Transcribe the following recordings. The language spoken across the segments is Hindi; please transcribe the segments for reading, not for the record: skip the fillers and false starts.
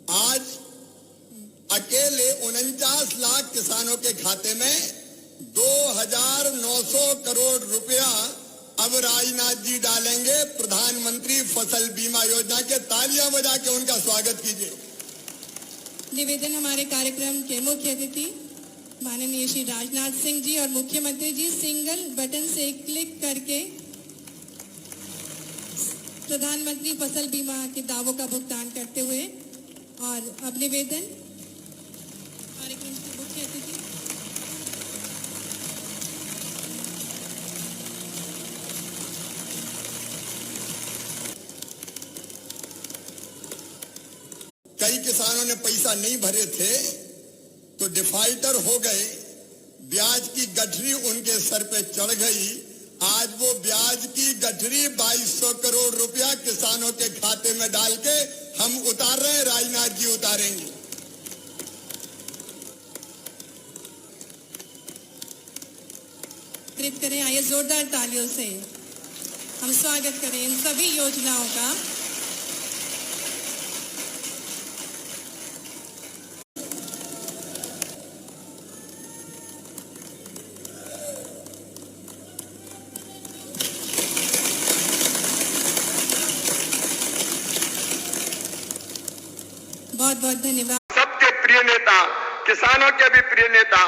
आज अकेले 49 लाख किसानों के खाते में 2,900 करोड़ रुपया अब राजनाथ जी डालेंगे प्रधानमंत्री फसल बीमा योजना के। तालियां बजा के उनका स्वागत कीजिए। निवेदन हमारे कार्यक्रम के मुख्य अतिथि माननीय श्री राजनाथ सिंह जी और मुख्यमंत्री जी सिंगल बटन से क्लिक करके प्रधानमंत्री फसल बीमा के दावों का भुगतान करते हुए। और अब निवेदन कार्यक्रम के मुख्य अतिथि कई किसानों ने पैसा नहीं भरे थे तो डिफॉल्टर हो गए, ब्याज की गठरी उनके सर पे चढ़ गई। आज वो ब्याज की गठरी 2200 करोड़ रुपया किसानों के खाते में डाल के हम उतार रहे हैं, राजनाथ जी उतारेंगे। करें, आइए जोरदार तालियों से हम स्वागत करें इन सभी योजनाओं का। बहुत बहुत धन्यवाद। सबके प्रिय नेता, किसानों के भी प्रिय नेता,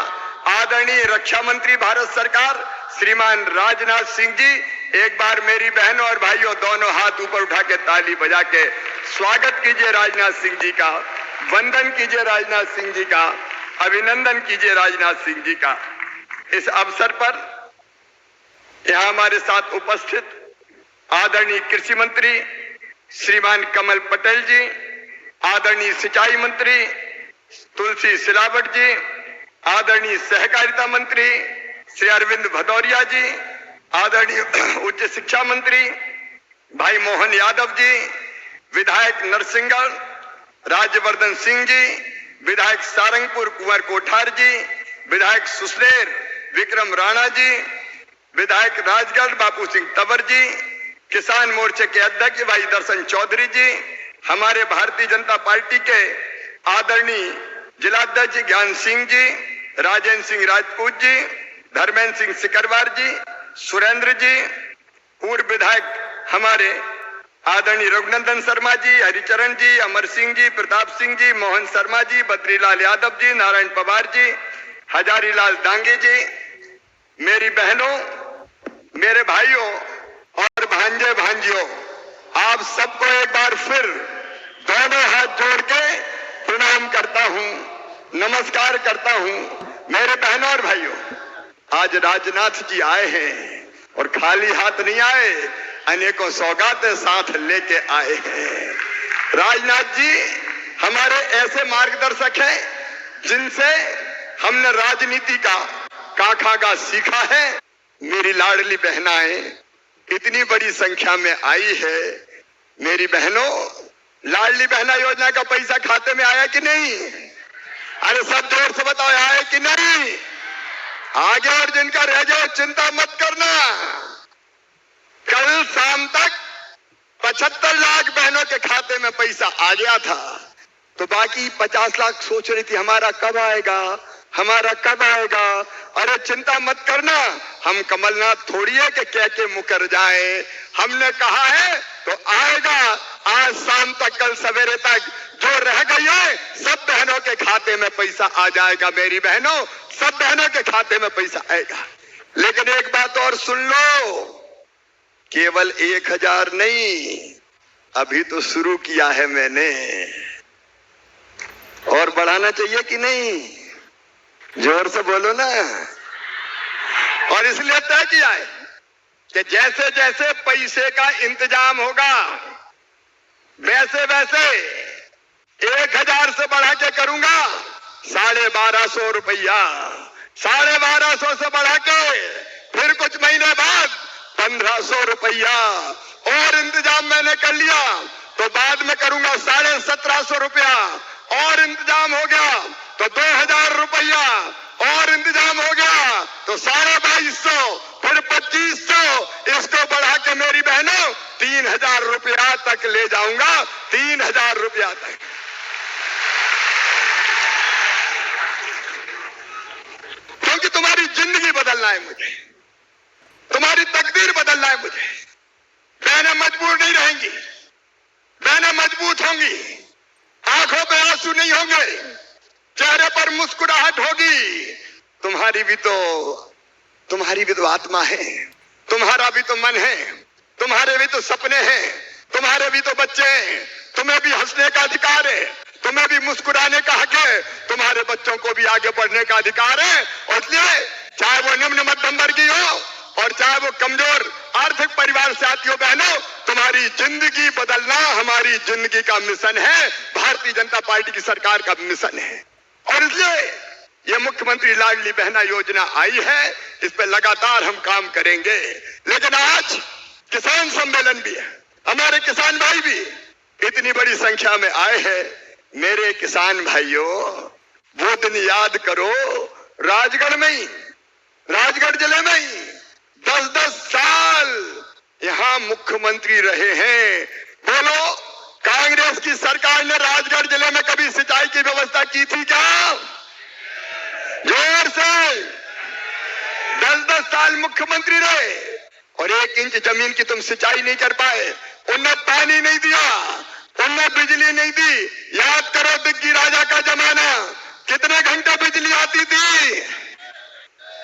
आदरणीय रक्षा मंत्री भारत सरकार श्रीमान राजनाथ सिंह जी, एक बार मेरी बहनों और भाइयों दोनों हाथ ऊपर उठा के ताली बजा के स्वागत कीजिए राजनाथ सिंह जी का, वंदन कीजिए राजनाथ सिंह जी का, अभिनंदन कीजिए राजनाथ सिंह जी का। इस अवसर पर यहाँ हमारे साथ उपस्थित आदरणीय कृषि मंत्री श्रीमान कमल पटेल जी, आदरणीय सिंचाई मंत्री तुलसी सिलावट जी, आदरणीय सहकारिता मंत्री श्री अरविंद भदौरिया जी, आदरणीय उच्च शिक्षा मंत्री भाई मोहन यादव जी, विधायक नरसिंहगढ़ राज्यवर्धन सिंह जी, विधायक सारंगपुर कुंवर कोठार जी, विधायक सुसनेर विक्रम राणा जी, विधायक राजगढ़ बापू सिंह तंवर जी, किसान मोर्चे के अध्यक्ष भाई दर्शन चौधरी जी, हमारे भारतीय जनता पार्टी के आदरणीय जिलाध्यक्ष ज्ञान सिंह जी, राजेंद्र सिंह राजपूत जी, धर्मेंद्र सिंह सिकरवार जी, सुरेंद्र जी, पूर्व विधायक हमारे आदरणीय रघुनंदन शर्मा जी, हरिचरण जी, अमर सिंह जी, प्रताप सिंह जी, मोहन शर्मा जी, बद्रीलाल यादव जी, नारायण पवार जी, हजारीलाल डांगे जी, मेरी बहनों, मेरे भाइयों और भांजे भांजियों, आप सबको एक बार फिर दोनों हाथ जोड़ के प्रणाम करता हूं, नमस्कार करता हूं। मेरे बहनों और भाइयों, आज राजनाथ जी आए हैं और खाली हाथ नहीं आए, अनेकों सौगातें साथ लेके आए हैं। राजनाथ जी हमारे ऐसे मार्गदर्शक हैं जिनसे हमने राजनीति का काखा सीखा है। मेरी लाडली बहनाएं इतनी बड़ी संख्या में आई है। मेरी बहनों, लाडली बहना योजना का पैसा खाते में आया कि नहीं? अरे सब जोर से बताओ, आया कि नहीं? आगे और जिनका रह जाए चिंता मत करना। कल शाम तक 75 लाख बहनों के खाते में पैसा आ गया था, तो बाकी 50 लाख सोच रही थी हमारा कब आएगा, हमारा कब आएगा। अरे चिंता मत करना, हम कमलनाथ थोड़ी है कि कह के मुकर जाए। हमने कहा है तो आएगा। आज शाम तक, कल सवेरे तक जो रह गई है सब बहनों के खाते में पैसा आ जाएगा। मेरी बहनों, सब बहनों के खाते में पैसा आएगा। लेकिन एक बात और सुन लो, केवल 1000 नहीं, अभी तो शुरू किया है मैंने, और बढ़ाना चाहिए कि नहीं? जोर से बोलो ना। और इसलिए तय किया है कि जैसे जैसे पैसे का इंतजाम होगा वैसे वैसे 1000 से बढ़ा के करूंगा 1250 रुपया, 1250 से बढ़ा के फिर कुछ महीने बाद 1500 रुपया, और इंतजाम मैंने कर लिया तो बाद में करूंगा 1750 रुपया, और इंतजाम हो गया तो 2000 रुपया, और इंतजाम हो गया तो 2250, फिर 2500, इसको बढ़ा के मेरी बहनों 3000 रुपया तक ले जाऊंगा, 3000 रुपया तक। बदलना है मुझे, तुम्हारी तकदीर बदलना है मुझे। बहनें मजबूर नहीं रहेंगी, बहनें मजबूत होंगी, आंखों पे आंसू नहीं होंगे, चेहरे पर मुस्कुराहट होगी। तुम्हारी भी तो आत्मा है, तुम्हारा भी तो मन है, तुम्हारे भी तो सपने हैं, तुम्हारे भी तो बच्चे हैं, तुम्हें भी हंसने का अधिकार है, तुम्हें भी मुस्कुराने का हक है, तुम्हारे बच्चों को भी आगे बढ़ने का अधिकार है। और इसलिए चाहे वो निम्न मध्यम वर्गीय हो और चाहे वो कमजोर आर्थिक परिवार से आती हो, बहनों, तुम्हारी जिंदगी बदलना हमारी जिंदगी का मिशन है, भारतीय जनता पार्टी की सरकार का मिशन है। और इसलिए ये मुख्यमंत्री लाडली बहना योजना आई है, इस पे लगातार हम काम करेंगे। लेकिन आज किसान सम्मेलन भी है, हमारे किसान भाई भी इतनी बड़ी संख्या में आए हैं। मेरे किसान भाइयों, वो दिन याद करो, राजगढ़ में ही, राजगढ़ जिले में ही 10-10 साल यहां मुख्यमंत्री रहे हैं। बोलो, कांग्रेस की सरकार ने राजगढ़ जिले में कभी सिंचाई की व्यवस्था की थी क्या? जोर से। 10-10 साल मुख्यमंत्री रहे और 1 इंच जमीन की तुम सिंचाई नहीं कर पाए। उन्हें पानी नहीं दिया, उन्हें बिजली नहीं दी। याद करो दिग्गी राजा का जमाना, कितने घंटे बिजली आती थी?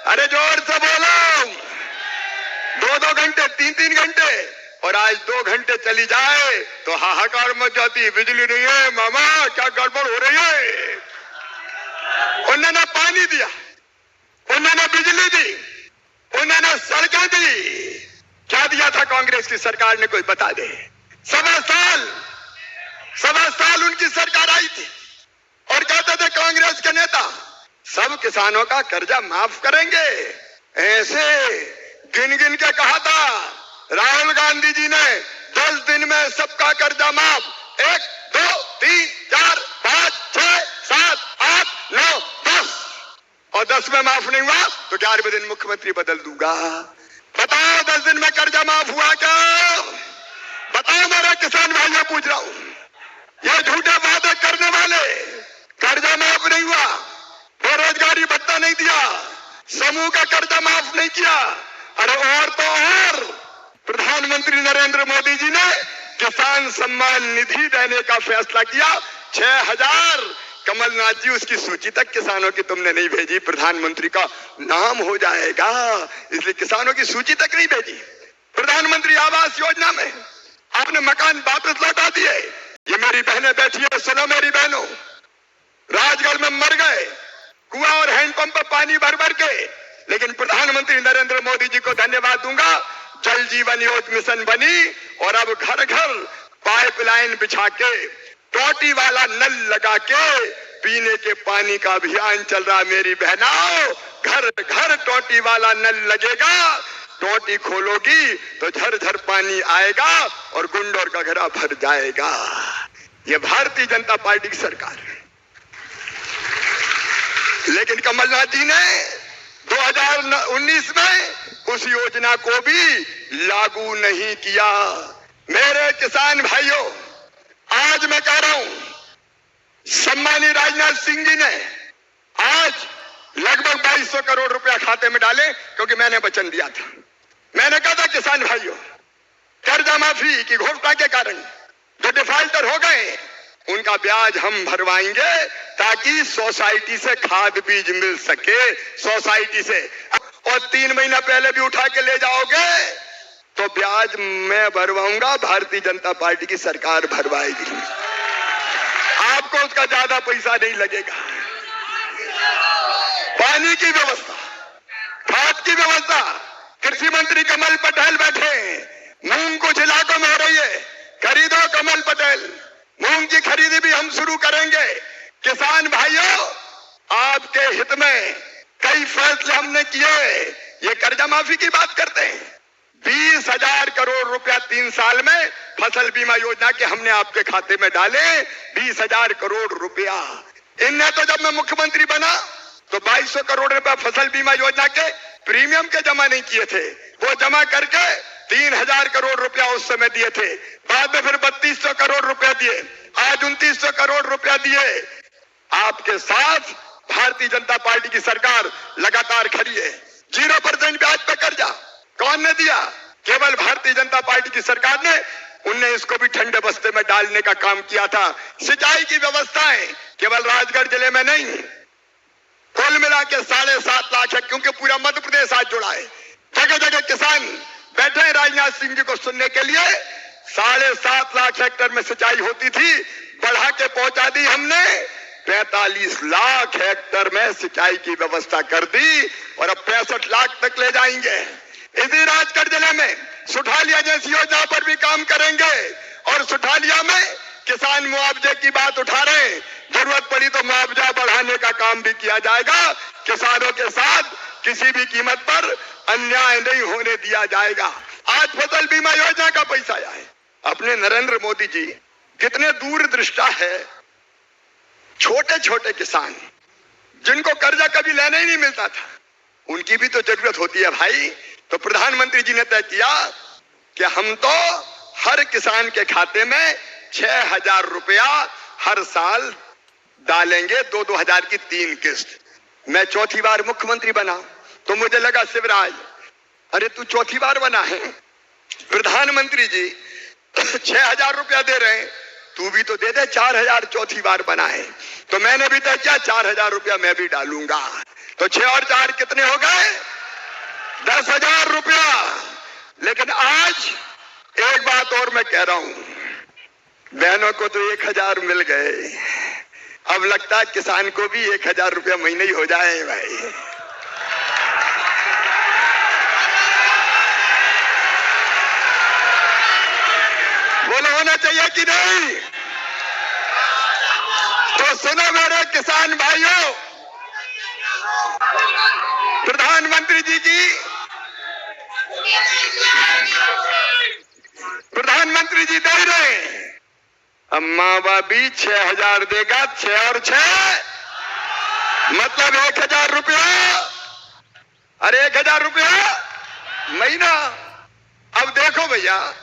अरे जोर से बोलो, 2-2 घंटे, 3-3 घंटे। और आज 2 घंटे चली जाए तो हाहाकार मच जाती, बिजली नहीं है मामा, क्या गड़बड़ हो रही है। उन्होंने पानी दिया, उन्होंने बिजली दी, उन्होंने सड़कें दी। क्या दिया था कांग्रेस की सरकार ने, कोई बता दे। 7 साल उनकी सरकार आई थी और कहते थे कांग्रेस के नेता, सब किसानों का कर्जा माफ करेंगे। ऐसे गिन गिन के कहा था राहुल गांधी जी ने, 10 दिन में सबका कर्जा माफ। 1, 2, 3, 4, 5, 6, 7, 8, 9, 10 और 10 में माफ नहीं हुआ तो 11वें दिन मुख्यमंत्री बदल दूंगा। बताओ 10 दिन में कर्जा माफ हुआ क्या? बताओ, मेरे किसान भाइयों पूछ रहा हूं, ये झूठे वादे करने वाले, कर्जा माफ नहीं हुआ, बेरोजगारी भत्ता नहीं दिया, समूह का कर्जा माफ नहीं किया। अरे और तो और, प्रधानमंत्री नरेंद्र मोदी जी ने किसान सम्मान निधि देने का फैसला किया। 6,000 कमलनाथ जी, उसकी सूची तक किसानों की तुमने नहीं भेजी। प्रधानमंत्री का नाम हो जाएगा इसलिए किसानों की सूची तक नहीं भेजी। प्रधानमंत्री आवास योजना में आपने मकान वापस लौटा दिए। ये मेरी बहनें बैठी है, सुनो मेरी बहनों, राजगढ़ में मर गए कुआं और हैंडपंप पर पानी भर भर के, लेकिन प्रधानमंत्री नरेंद्र मोदी जी को धन्यवाद दूंगा, जल जीवन योजना मिशन बनी और अब घर घर पाइपलाइन बिछा के, टोटी वाला नल लगा के पीने के पानी का अभियान चल रहा। मेरी बहनों, घर घर टोटी वाला नल लगेगा, टोटी खोलोगी तो झरझर पानी आएगा और गुंडोर का घड़ा भर जाएगा। ये भारतीय जनता पार्टी की सरकार है। लेकिन कमलनाथ जी ने 2019 में उस योजना को भी लागू नहीं किया। मेरे किसान भाइयों, आज मैं कह रहा हूं, सम्मानीय राजनाथ सिंह जी ने आज लगभग 2200 करोड़ रुपया खाते में डाले, क्योंकि मैंने वचन दिया था। मैंने कहा था किसान भाइयों, कर्जा माफी की घोषणा के कारण जो डिफॉल्टर हो गए उनका ब्याज हम भरवाएंगे ताकि सोसाइटी से खाद बीज मिल सके, सोसाइटी से। और 3 महीना पहले भी उठा के ले जाओगे तो ब्याज मैं भरवाऊंगा, भारतीय जनता पार्टी की सरकार भरवाएगी, आपको उसका ज्यादा पैसा नहीं लगेगा। पानी की व्यवस्था, खाद की व्यवस्था, कृषि मंत्री कमल पटेल बैठे, मूंग कुछ इलाकों में हो रही है, खरीदो कमल पटेल, मूंग की खरीदी भी हम शुरू करेंगे। किसान भाइयों, आपके हित में कई फैसले हमने किए। ये कर्जा माफी की बात करते हैं, 20,000 करोड़ रुपया 3 साल में फसल बीमा योजना के हमने आपके खाते में डाले, 20,000 करोड़ रुपया। इनने तो जब मैं मुख्यमंत्री बना तो 2200 करोड़ रुपया फसल बीमा योजना के प्रीमियम के जमा नहीं किए थे, वो जमा करके 3,000 करोड़ रुपया उस समय दिए थे। बाद में फिर 3200 करोड़ रुपया दिए, आज 2900 करोड़ रुपया दिए। आपके साथ भारतीय जनता पार्टी की सरकार लगातार खड़ी है। 0% ब्याज पे कर्जा कौन ने दिया? केवल भारतीय जनता पार्टी की सरकार ने। उनने इसको भी ठंडे बस्ते में डालने का काम किया था। सिंचाई की व्यवस्थाएं केवल राजगढ़ जिले में नहीं, कुल मिला के 7.5 लाख है, क्योंकि पूरा मध्य प्रदेश आज जुड़ा है। जगह जगह किसान बैठे हैं राजनाथ सिंह जी को सुनने के लिए। 7.5 लाख हेक्टेयर में सिंचाई होती थी, बढ़ा के पहुंचा दी हमने। 45 लाख हेक्टेयर में सिंचाई की व्यवस्था कर दी और अब 65 लाख तक ले जाएंगे। इसी राजगढ़ जिले में सुठालिया जैसी योजना पर भी काम करेंगे और सुठालिया में किसान मुआवजे की बात उठा रहे हैं। जरूरत पड़ी तो मुआवजा बढ़ाने का काम भी किया जाएगा। किसानों के साथ किसी भी कीमत पर अन्याय नहीं होने दिया जाएगा। आज फसल बीमा योजना का पैसा आया है। अपने नरेंद्र मोदी जी कितने दूरदृष्टा है। छोटे छोटे किसान जिनको कर्जा कभी लेना ही नहीं मिलता था, उनकी भी तो जरूरत होती है भाई। तो प्रधानमंत्री जी ने तय किया कि हम तो हर किसान के खाते में 6,000 रुपया हर साल डालेंगे, 2-2 हजार की 3 किस्त। मैं चौथी बार मुख्यमंत्री बना तो मुझे लगा शिवराज, अरे तू चौथी बार बना है, प्रधानमंत्री जी 6,000 रुपया दे रहे हैं, तू भी तो दे दे। 4,000 चौथी बार बना है। तो मैंने भी तय किया 4,000 रुपया मैं भी डालूंगा। तो 6 और 4 कितने हो गए? 10,000 रुपया। लेकिन आज एक बात और मैं कह रहा हूं, बहनों को तो 1,000 मिल गए, अब लगता है किसान को भी 1,000 रुपया महीने ही हो जाए भाई। बोलो होना चाहिए कि नहीं? तो सुनो मेरे किसान भाइयों, प्रधानमंत्री जी दे रहे हैं। अम्मा बाबी 6,000 देगा, 6 और 6 मतलब 1,000 रुपया। अरे 1,000 रुपया महीना। अब देखो भैया,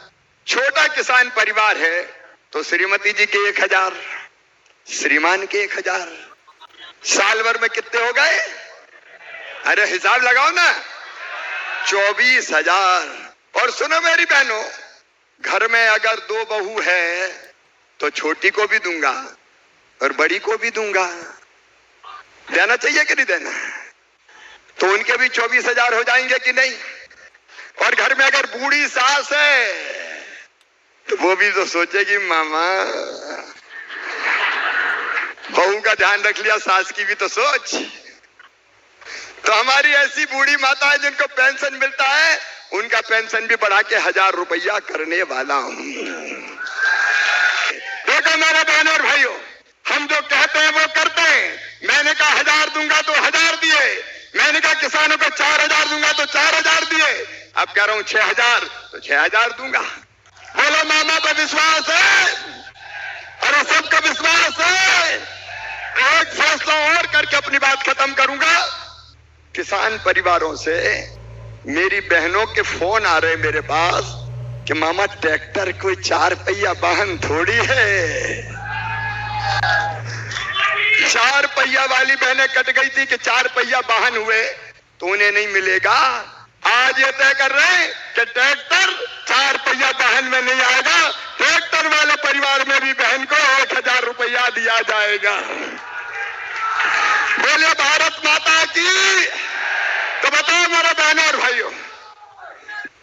छोटा किसान परिवार है तो श्रीमती जी के 1,000, श्रीमान के 1,000, साल भर में कितने हो गए? अरे हिसाब लगाओ ना, 24,000। और सुनो मेरी बहनों, घर में अगर 2 बहू है तो छोटी को भी दूंगा और बड़ी को भी दूंगा। देना चाहिए कि नहीं देना? तो उनके भी 24,000 हो जाएंगे कि नहीं? और घर में अगर बूढ़ी सास है तो वो भी तो सोचेगी मामा, बहू का ध्यान रख लिया, सास की भी तो सोच। तो हमारी ऐसी बूढ़ी माता है जिनको पेंशन मिलता है, उनका पेंशन भी बढ़ा के 1,000 रुपया करने वाला हूं। देखो मेरे बहनों और भाइयों, हम जो कहते हैं वो करते हैं। मैंने कहा 1,000 दूंगा तो 1,000 दिए, मैंने कहा किसानों को 4,000 दूंगा तो 4,000 दिए, अब कह रहा हूं 6,000 तो 6,000 दूंगा। बोलो मामा पर विश्वास है? अरे सबका विश्वास है। एक फैसला और करके अपनी बात खत्म करूंगा। किसान परिवारों से मेरी बहनों के फोन आ रहे मेरे पास कि मामा ट्रैक्टर कोई 4 पहिया वाहन थोड़ी है। 4 पहिया वाली बहनें कट गई थी कि 4 पहिया वाहन हुए तो उन्हें नहीं मिलेगा। आज ये तय कर रहे हैं कि ट्रैक्टर 4 पहिया वाहन में नहीं आएगा, ट्रैक्टर वाले परिवार में भी बहन को 1,000 रुपया दिया जाएगा। बोले भारत माता की। तो बताओ मेरे बहनों और भाइयों,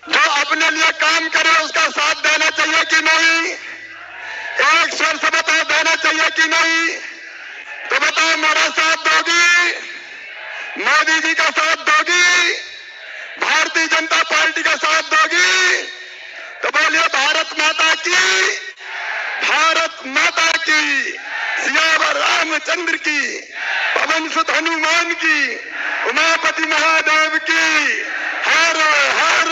जो अपने लिए काम करे उसका साथ देना चाहिए कि नहीं? एक स्वर से बताओ, देना चाहिए कि नहीं? तो बताओ मेरा साथ दोगी? मोदी जी का साथ दोगी? भारतीय जनता पार्टी का साथ दोगी? तो बोलिए भारत माता की, भारत माता की, सियावर रामचंद्र की, पवन सुत हनुमान की, उमापति महादेव की, हर हर